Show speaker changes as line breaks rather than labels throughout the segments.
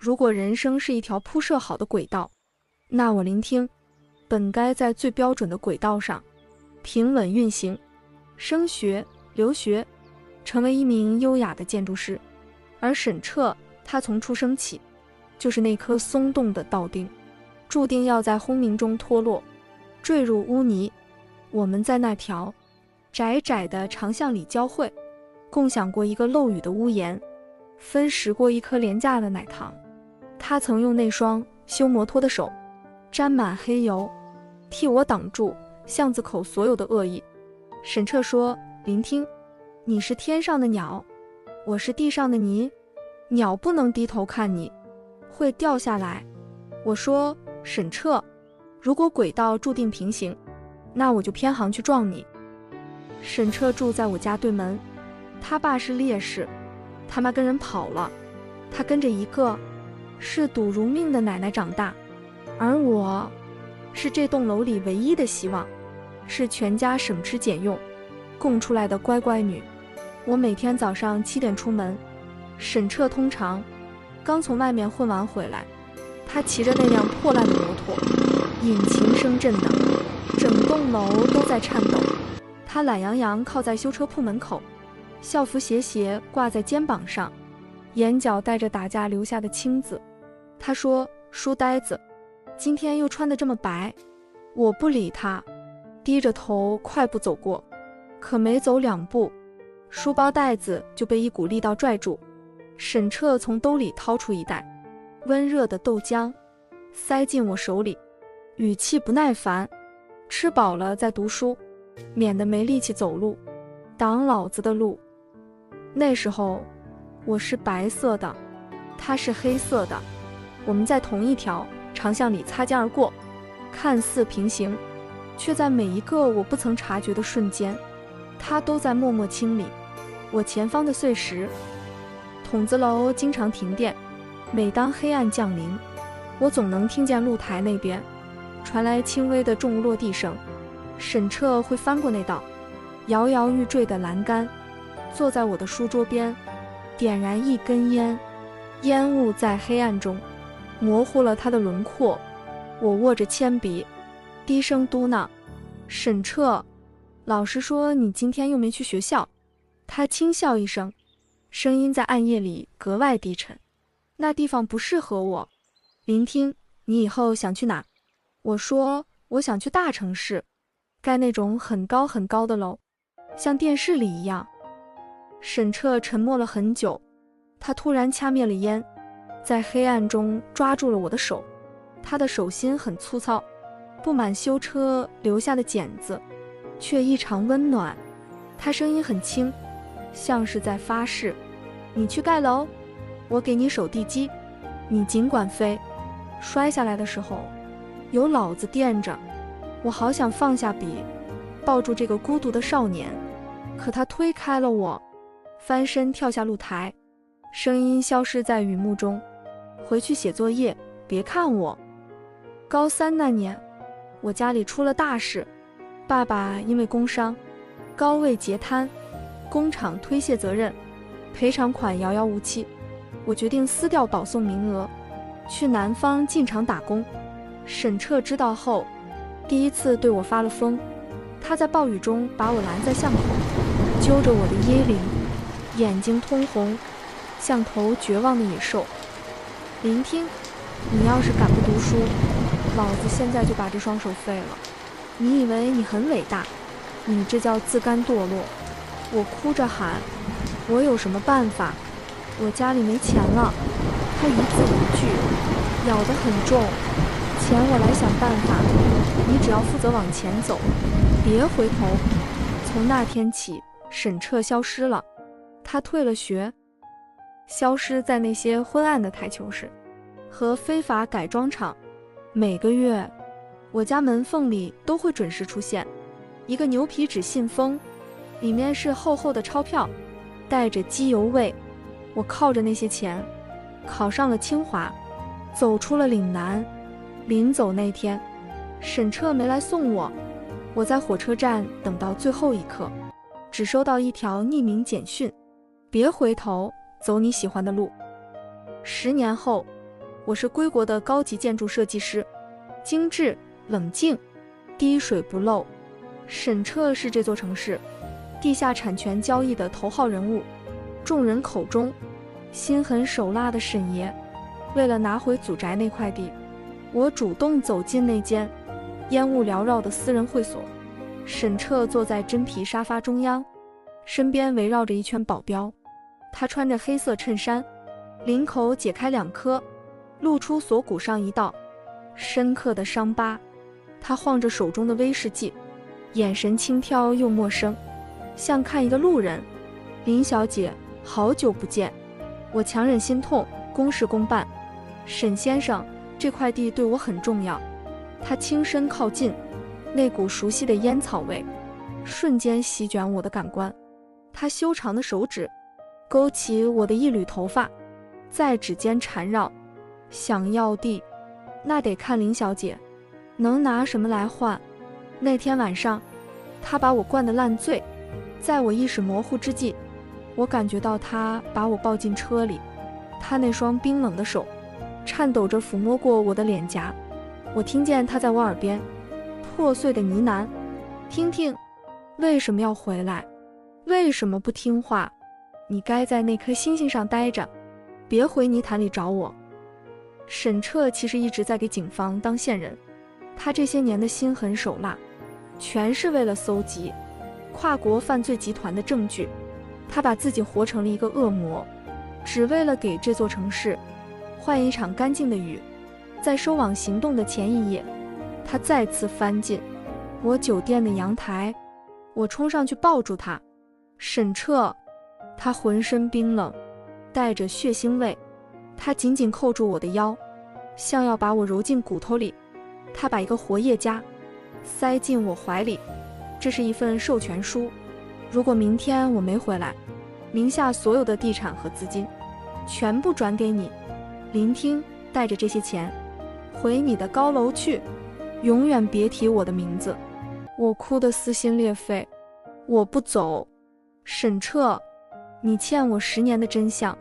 如果人生是一條鋪設好的軌道，那我聆聽，本該在最標準的軌道上平穩運行，升學、留學，成為一名優雅的建築師。而沈徹，他從出生起就是那顆鬆動的稻丁，注定要在轟鳴中脫落，墜入污泥。我們在那條窄窄的長巷裡交匯，共享過一個漏雨的屋檐，分食過一顆廉價的奶糖。他曾用那雙修摩托的手沾滿黑油，替我擋住巷子口所有的惡意。沈徹說：聆聽，你是天上的鳥，我是地上的泥，鳥不能低頭看你，會掉下來。我說：沈徹，如果軌道注定平行，那我就偏航去撞你。沈徹住在我家對門，他爸是烈士，他媽跟人跑了，他跟着一個嗜賭如命的奶奶長大，而我是這棟樓裡唯一的希望，是全家省吃儉用供出來的乖乖女。我每天早上7點出門，沈徹通常剛從外面混完回來，他騎着那輛破爛的摩托，引擎聲震的，整棟樓都在顫抖。他懶洋洋靠在修車鋪門口，校服斜斜掛在肩膀上，眼角帶着打架留下的青紫。他說：書呆子，今天又穿得這麼白。我不理他，低着頭快步走過，可沒走2步，書包帶子就被一股力道拽住。沈徹從兜裡掏出一袋溫熱的豆漿，塞進我手裡，語氣不耐煩：吃飽了再讀書，免得沒力氣走路，擋老子的路。那時候我是白色的，他是黑色的，我們在同一條長巷裡擦肩而過，看似平行，卻在每一個我不曾察覺的瞬間，他都在默默清理我前方的碎石。筒子樓經常停電，每當黑暗降臨，我總能聽見露台那邊傳來輕微的重物落地聲。沈徹會翻過那道搖搖欲墜的欄杆，坐在我的書桌邊，點燃一根煙，煙霧在黑暗中模糊了他的輪廓。我握着鉛筆，低聲嘟囔：沈徹，老師說你今天又沒去學校。他輕笑一聲，聲音在暗夜裡格外低沉：那地方不適合我。聆聽，你以後想去哪？我說：我想去大城市，蓋那種很高很高的樓，像電視裡一樣。沈徹沉默了很久，他突然掐滅了煙，在黑暗中抓住了我的手。他的手心很粗糙，布滿修車留下的繭子，卻異常溫暖。他聲音很輕，像是在發誓：你去蓋樓，我給你手地基，你儘管飛。摔下來的時候有老子墊着。我好想放下筆，抱住這個孤獨的少年，可他推開了我，翻身跳下露台，聲音消失在雨幕中：回去寫作業，別看我。高3那年，我家裡出了大事，爸爸因為工傷高位截癱，工廠推卸責任，賠償款遙遙無期。我決定撕掉保送名額，去南方進廠打工。沈徹知道後，第一次对我發了瘋。他在暴雨中把我攔在巷口，揪着我的衣領，眼睛通紅，像頭絕望的野獸。聆聽，你要是敢不讀書，老子現在就把這雙手廢了。你以為你很偉大，你這叫自甘墮落。我哭着喊：我有什麼辦法？我家裡沒錢了。他一字一句咬得很重：錢我來想辦法，你只要負責往前走，別回頭。從那天起，沈徹消失了，他退了學，消失在那些昏暗的台球室和非法改裝廠。每個月，我家門縫裡都會準時出現一個牛皮紙信封，裡面是厚厚的鈔票，帶着機油味。我靠着那些錢，考上了清華，走出了嶺南。臨走那天，沈徹沒來送我，我在火車站等到最後一刻，只收到一條匿名簡訊：別回頭，走你喜歡的路。10年後，我是歸國的高級建築設計師，精緻、冷靜、滴水不漏。沈徹是這座城市地下產權交易的頭號人物，眾人口中心狠手辣的沈爺。為了拿回祖宅那塊地，我主動走進那間煙霧繚繞的私人會所。沈徹坐在真皮沙發中央，身邊圍繞着一圈保鏢。他穿着黑色襯衫，領口解開2顆，露出鎖骨上一道深刻的傷疤。他晃着手中的威士忌，眼神輕佻又陌生，像看一個路人。林小姐，好久不見。我強忍心痛，公事公辦。沈先生，這塊地對我很重要。他輕身靠近，那股熟悉的煙草味瞬間席捲我的感官。他修長的手指勾起我的一縷頭髮，在指尖纏繞。想要地，那得看林小姐能拿什麼來換。那天晚上，他把我灌得爛醉，在我意識模糊之際，我感覺到他把我抱進車裡，他那雙冰冷的手顫抖着撫摸過我的臉頰。我聽見他在我耳邊破碎的呢喃：聽聽，為什麼要回來？為什麼不聽話？你該在那顆星星上待着，別回泥潭裡找我。沈徹其實一直在給警方當線人，他這些年的心狠手辣，全是為了搜集跨國犯罪集團的證據。他把自己活成了一個惡魔，只為了給這座城市換一場乾淨的雨。在收網行動的前一夜，他再次翻進我酒店的陽台。我衝上去抱住他。沈徹，他渾身冰冷，帶着血腥味。他緊緊扣住我的腰，像要把我揉進骨頭裡。他把一個活頁夾塞進我懷裡，這是一份授權書。如果明天我沒回來，名下所有的地產和資金全部轉給你。聆聽，帶着這些錢回你的高樓去，永遠別提我的名字。我哭得撕心裂肺。我不走。沈徹，你欠我10年的真相，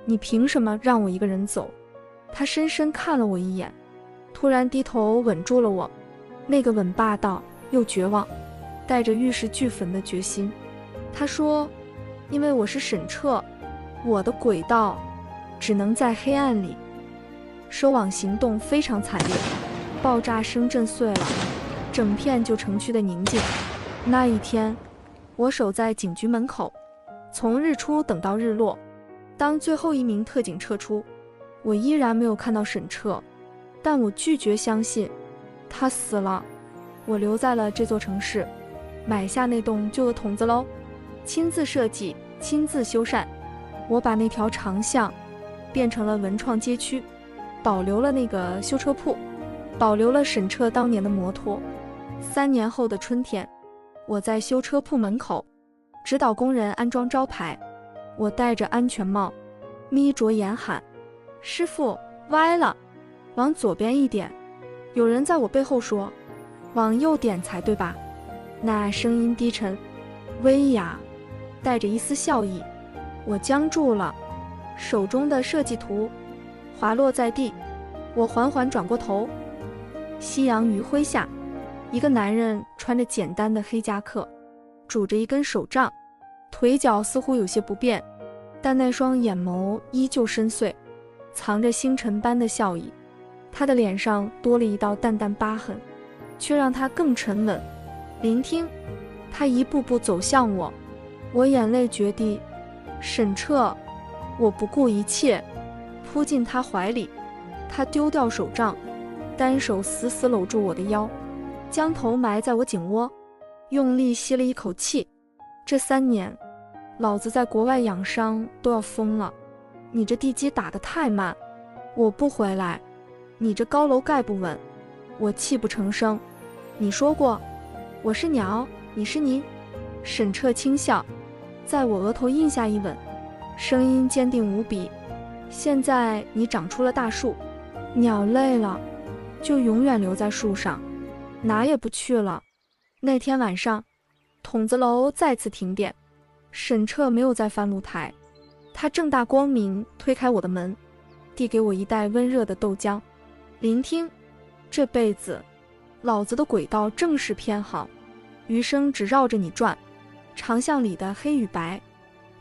你憑什麼讓我一個人走？他深深看了我一眼，突然低頭吻住了我。那個吻霸道又絕望，帶着玉石俱焚的決心。他說，因為我是沈徹，我的軌道只能在黑暗裡。收網行動非常慘烈，爆炸聲震碎了整片舊城區的寧靜。那一天，我守在警局門口，從日出等到日落。當最後一名特警撤出，我依然沒有看到沈徹，但我拒絕相信他死了。我留在了這座城市，買下那棟舊的筒子樓，親自設計，親自修繕。我把那條長巷變成了文創街區，保留了那個修車鋪，保留了沈徹當年的摩托。3年後的春天，我在修車鋪門口指導工人安裝招牌。我戴着安全帽，眯着眼喊：師傅，歪了，往左邊一點。有人在我背後說：往右點才對吧？那聲音低沉威亞，帶着一絲笑意。我僵住了，手中的設計圖滑落在地。我緩緩轉過頭，夕陽餘暉下，一個男人穿着簡單的黑夾克，拄着一根手杖，腿腳似乎有些不便，但那雙眼眸依舊深邃，藏着星辰般的笑意。他的臉上多了一道淡淡疤痕，卻讓他更沉穩。聆聽，他一步步走向我，我眼淚決堤。沈徹，我不顧一切撲進他懷裡。他丟掉手杖，單手死死摟住我的腰，將頭埋在我頸窩，用力吸了一口氣。這3年，老子在國外養傷都要瘋了。你這地基打得太慢，我不回來。你這高樓蓋不穩，我泣不成聲。你說過，我是鳥，你是泥。沈徹輕笑，在我額頭印下一吻，聲音堅定無比。現在你長出了大樹，鳥累了，就永遠留在樹上，哪也不去了。那天晚上，筒子樓再次停電，沈徹沒有再翻露台，他正大光明推開我的門，遞給我一袋溫熱的豆漿。聆聽，這輩子，老子的軌道正是偏好，餘生只繞着你轉。長巷裡的黑與白，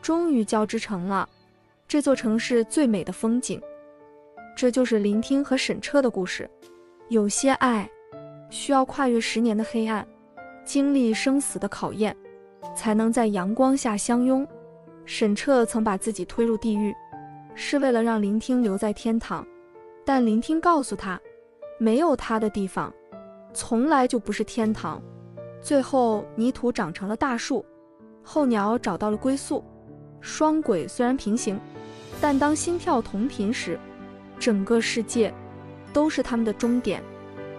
終於交織成了這座城市最美的風景。這就是聆聽和沈徹的故事。有些愛，需要跨越10年的黑暗，經歷生死的考驗，才能在陽光下相擁。沈徹曾把自己推入地獄，是為了讓聆聽留在天堂，但聆聽告訴他，沒有他的地方，從來就不是天堂。最後，泥土長成了大樹，候鳥找到了歸宿。雙軌雖然平行，但當心跳同頻時，整個世界都是他們的終點。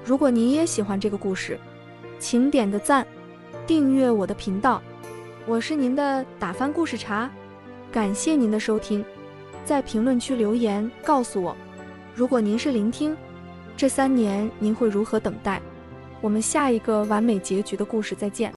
如果你也喜歡這個故事，請點個讚，訂閱我的頻道。我是您的打翻故事茶，感謝您的收聽。在評論區留言告訴我，如果您是聆聽，這3年您會如何等待？我們下一個完美結局的故事再見。